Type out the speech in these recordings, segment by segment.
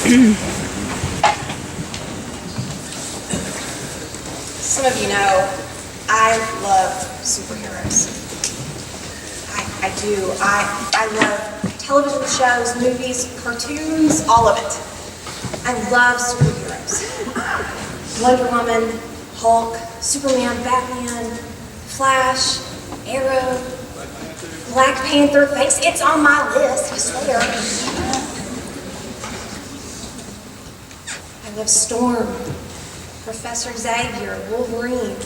Some of you know I love superheroes. I do. I love television shows, movies, cartoons, all of it. I love superheroes. Wonder Woman, Hulk, Superman, Batman, Flash, Arrow, Black Panther. Thanks, it's on my list, I swear. I love Storm, Professor Xavier, Wolverine.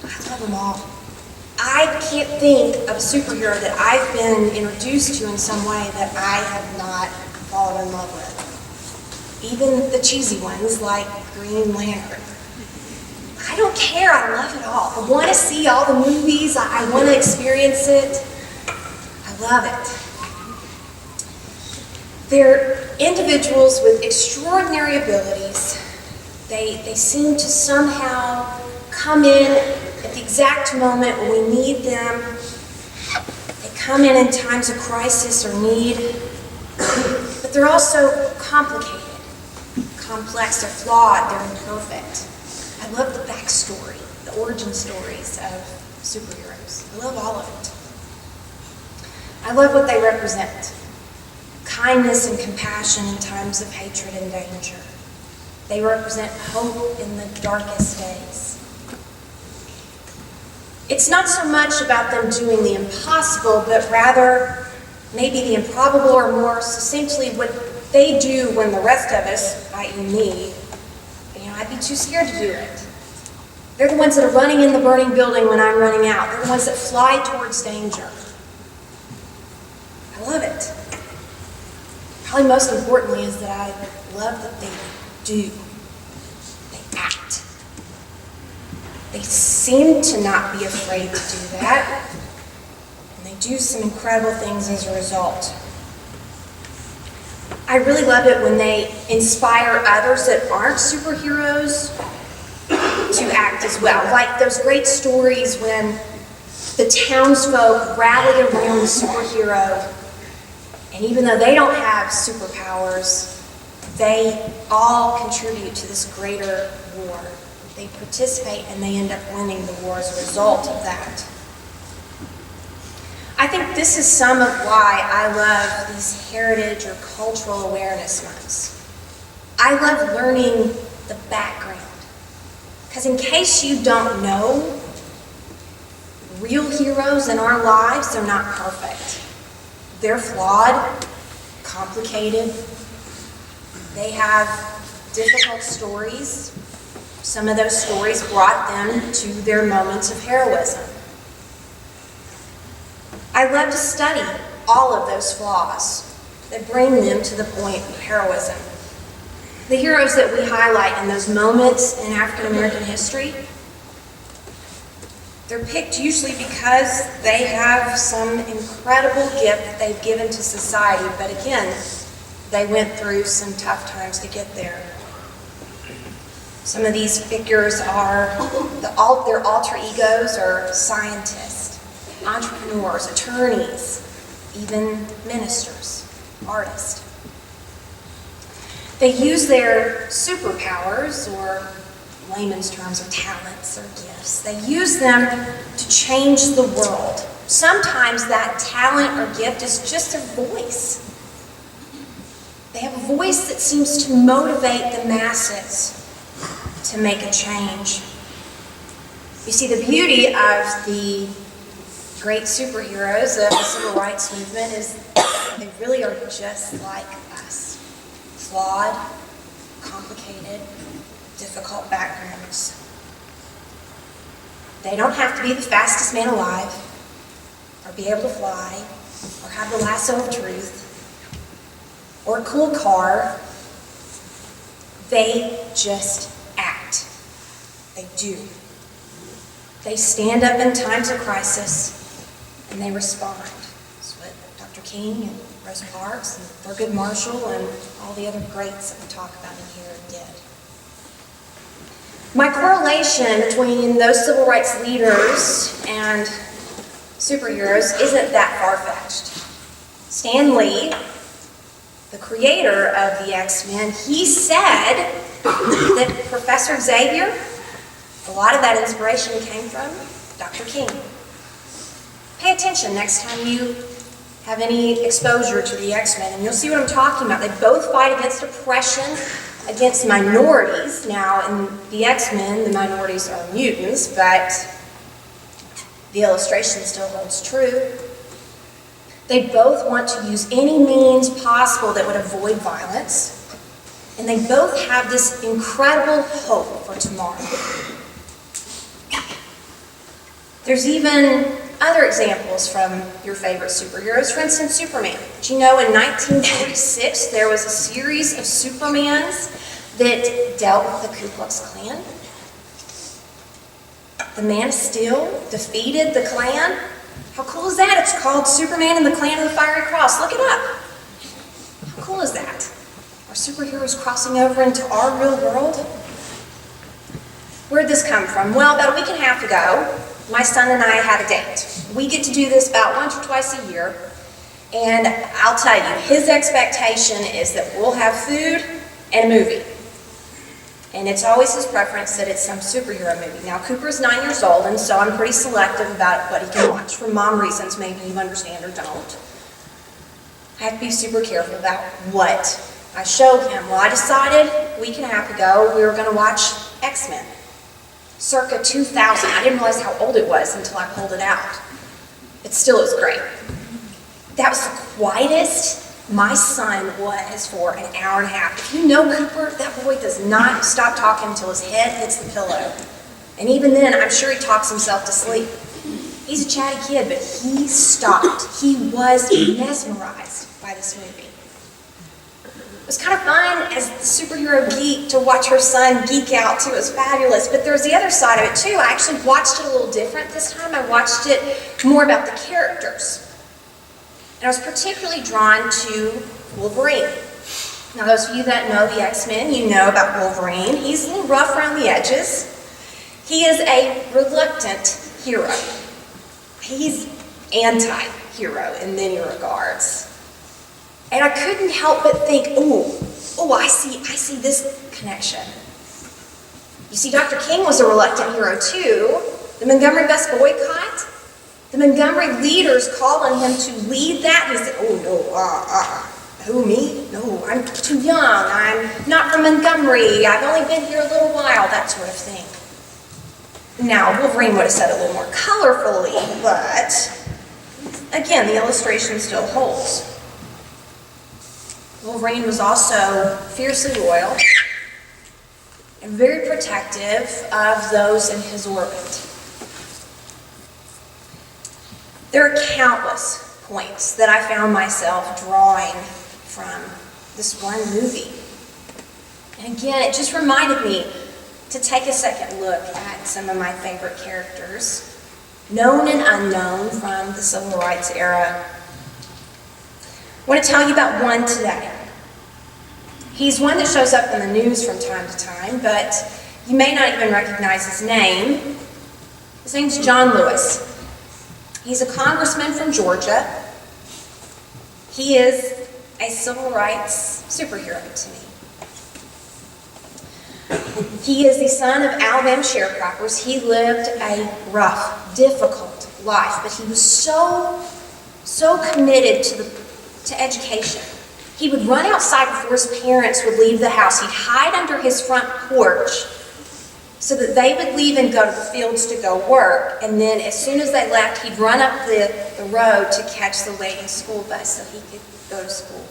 I love them all. I can't think of a superhero that I've been introduced to in some way that I have not fallen in love with. Even the cheesy ones like Green Lantern. I don't care, I love it all. I want to see all the movies, I want to experience it. I love it. They're individuals with extraordinary abilities. They seem to somehow come in at the exact moment when we need them. They come in times of crisis or need, but they're also complicated, complex, they're flawed, they're imperfect. I love the backstory, the origin stories of superheroes. I love all of it. I love what they represent. Kindness and compassion in times of hatred and danger. They represent hope in the darkest days. It's not so much about them doing the impossible, but rather maybe the improbable, or more succinctly, what they do when the rest of us, i.e. me, I'd be too scared to do it. They're the ones that are running in the burning building when I'm running out. They're the ones that fly towards danger. I love it. Probably most importantly is that I love that they do. They act. They seem to not be afraid to do that. And they do some incredible things as a result. I really love it when they inspire others that aren't superheroes to act as well. Like those great stories when the townsfolk rally around the superhero, and even though they don't have superpowers, they all contribute to this greater war. They participate and they end up winning the war as a result of that. I think this is some of why I love these heritage or cultural awareness months. I love learning the background. Because in case you don't know, real heroes in our lives are not perfect. They're flawed, complicated. They have difficult stories. Some of those stories brought them to their moments of heroism. I love to study all of those flaws that bring them to the point of heroism. The heroes that we highlight in those moments in African American history, they're picked usually because they have some incredible gift that they've given to society, but again, they went through some tough times to get there. Some of these figures are, their alter egos are scientists, entrepreneurs, attorneys, even ministers, artists. They use their superpowers, or layman's terms, or talents or gifts. They use them to change the world. Sometimes that talent or gift is just a voice. They have a voice that seems to motivate the masses to make a change. You see, the beauty of the great superheroes of the civil rights movement is they really are just like us. Flawed, complicated, difficult backgrounds. They don't have to be the fastest man alive, or be able to fly, or have the lasso of truth, or a cool car. They just act. They do. They stand up in times of crisis, and they respond. That's what Dr. King and Rosa Parks and Thurgood Marshall and all the other greats that we talk about in here did. My correlation between those civil rights leaders and superheroes isn't that far-fetched. Stan Lee the creator of the X-Men, he said that Professor Xavier, a lot of that inspiration came from Dr. King. Pay attention next time you have any exposure to the X-Men, and you'll see what I'm talking about. They both fight against oppression, against minorities. Now, in the X-Men, the minorities are mutants, but the illustration still holds true. They both want to use any means possible that would avoid violence, and they both have this incredible hope for tomorrow. There's even other examples from your favorite superheroes. For instance, Superman. Did you know in 1946 there was a series of Supermans that dealt with the Ku Klux Klan? The Man of Steel defeated the Klan. How cool is that? It's called Superman and the Clan of the Fiery Cross. Look it up. How cool is that? Are superheroes crossing over into our real world? Where'd this come from? Well, about a week and a half ago, my son and I had a date. We get to do this about once or twice a year, and I'll tell you, his expectation is that we'll have food and a movie. And it's always his preference that it's some superhero movie. Now, Cooper's 9 years old, and so I'm pretty selective about what he can watch, for mom reasons, maybe you understand or don't. I have to be super careful about what I show him. Well, I decided a week and a half ago we were going to watch X-Men. Circa 2000. I didn't realize how old it was until I pulled it out. It still is great. That was the quietest my son was for an hour and a half. If you know Cooper, that boy does not stop talking until his head hits the pillow. And even then, I'm sure he talks himself to sleep. He's a chatty kid, but he stopped. He was mesmerized by this movie. It was kind of fun as the superhero geek to watch her son geek out too. It was fabulous. But there's the other side of it too. I actually watched it a little different this time. I watched it more about the characters. And I was particularly drawn to Wolverine. Now, those of you that know the X-Men, you know about Wolverine. He's a little rough around the edges. He is a reluctant hero. He's anti-hero in many regards. And I couldn't help but think, I see this connection. You see, Dr. King was a reluctant hero too. The Montgomery bus boycott, the Montgomery leaders called on him to lead that. He said, who, me? No, I'm too young. I'm not from Montgomery. I've only been here a little while, that sort of thing. Now, Wolverine would have said it a little more colorfully, but again, the illustration still holds. Wolverine was also fiercely loyal and very protective of those in his orbit. There are countless points that I found myself drawing from this one movie. And again, it just reminded me to take a second look at some of my favorite characters, known and unknown from the Civil Rights era. I want to tell you about one today. He's one that shows up in the news from time to time, but you may not even recognize his name. His name's John Lewis. He's a congressman from Georgia. He is a civil rights superhero to me. He is the son of Alabama sharecroppers. He lived a rough, difficult life, but he was so committed to education. He would run outside before his parents would leave the house. He'd hide under his front porch so that they would leave and go to the fields to go work. And then as soon as they left, he'd run up the road to catch the waiting school bus so he could go to school.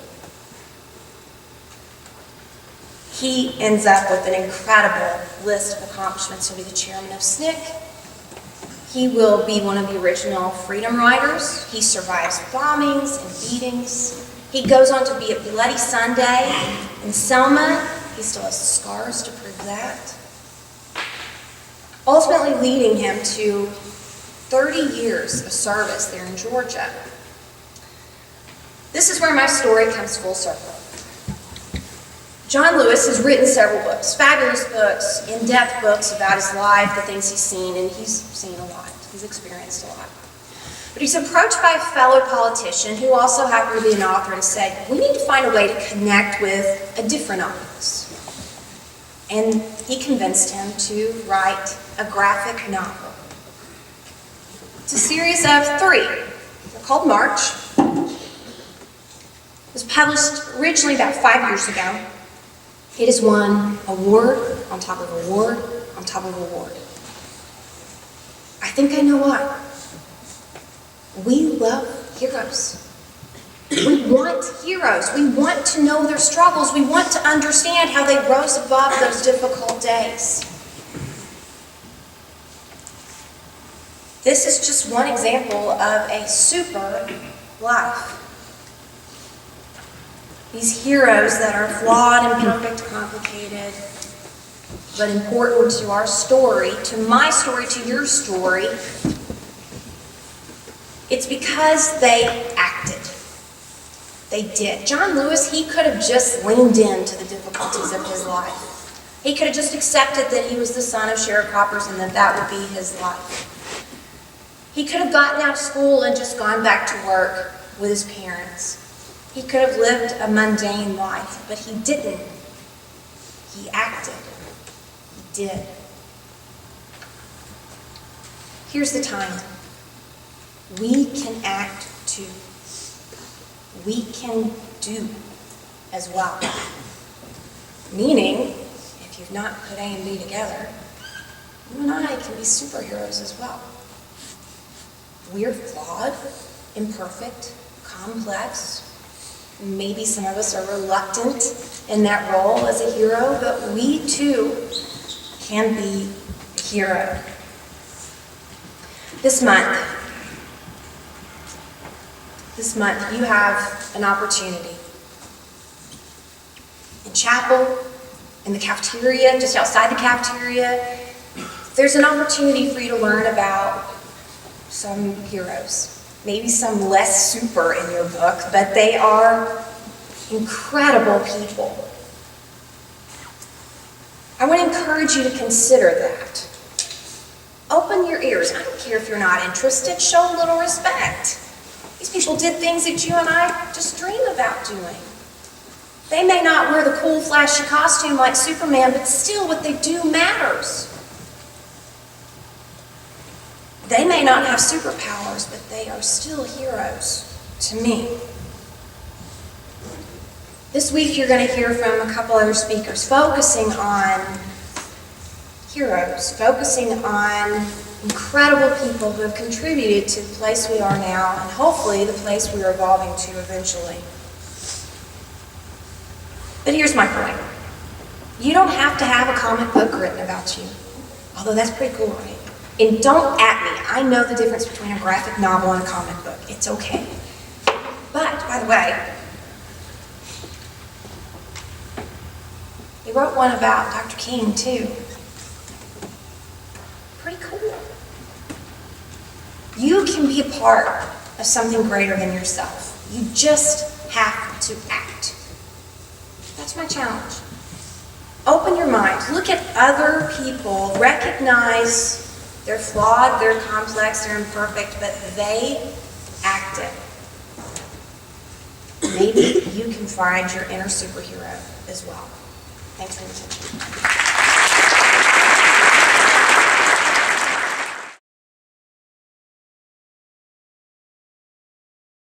He ends up with an incredible list of accomplishments. He'll be the chairman of SNCC. He will be one of the original freedom riders. He survives bombings and beatings. He goes on to be at Bloody Sunday in Selma. He still has scars to prove that. Ultimately leading him to 30 years of service there in Georgia. This is where my story comes full circle. John Lewis has written several books, fabulous books, in-depth books about his life, the things he's seen, and he's seen a lot. He's experienced a lot. But he's approached by a fellow politician who also happened to be an author and said, we need to find a way to connect with a different audience. And he convinced him to write a graphic novel. It's a series of 3. They're called March. It was published originally about 5 years ago. It has won award on top of award on top of award. I think I know why. We love heroes. We want heroes. We want to know their struggles. We want to understand how they rose above those difficult days. This is just one example of a super life. These heroes that are flawed, imperfect, complicated, but important to our story, to my story, to your story. It's because they acted. They did. John Lewis, he could have just leaned into the difficulties of his life. He could have just accepted that he was the son of sharecroppers and that that would be his life. He could have gotten out of school and just gone back to work with his parents. He could have lived a mundane life, but he didn't. He acted. He did. Here's the time. We can act too. We can do as well. Meaning, if you've not put A and B together, you and I can be superheroes as well. We're flawed, imperfect, complex. Maybe some of us are reluctant in that role as a hero, but we too can be a hero. This month you have an opportunity. In chapel, in the cafeteria, just outside the cafeteria, there's an opportunity for you to learn about some heroes. Maybe some less super in your book, but they are incredible people. I want to encourage you to consider that. Open your ears. I don't care if you're not interested. Show a little respect. These people did things that you and I just dream about doing. They may not wear the cool, flashy costume like Superman, but still what they do matters. They may not have superpowers, but they are still heroes to me. This week you're going to hear from a couple other speakers focusing on heroes, focusing on incredible people who have contributed to the place we are now and hopefully the place we are evolving to eventually. But here's my point. You don't have to have a comic book written about you, although that's pretty cool, right? And don't at me. I know the difference between a graphic novel and a comic book. It's okay. But, by the way, he wrote one about Dr. King, too. Pretty cool. You can be a part of something greater than yourself. You just have to act. That's my challenge. Open your mind. Look at other people. Recognize they're flawed, they're complex, they're imperfect, but they acted. Maybe you can find your inner superhero as well. Thanks for your attention.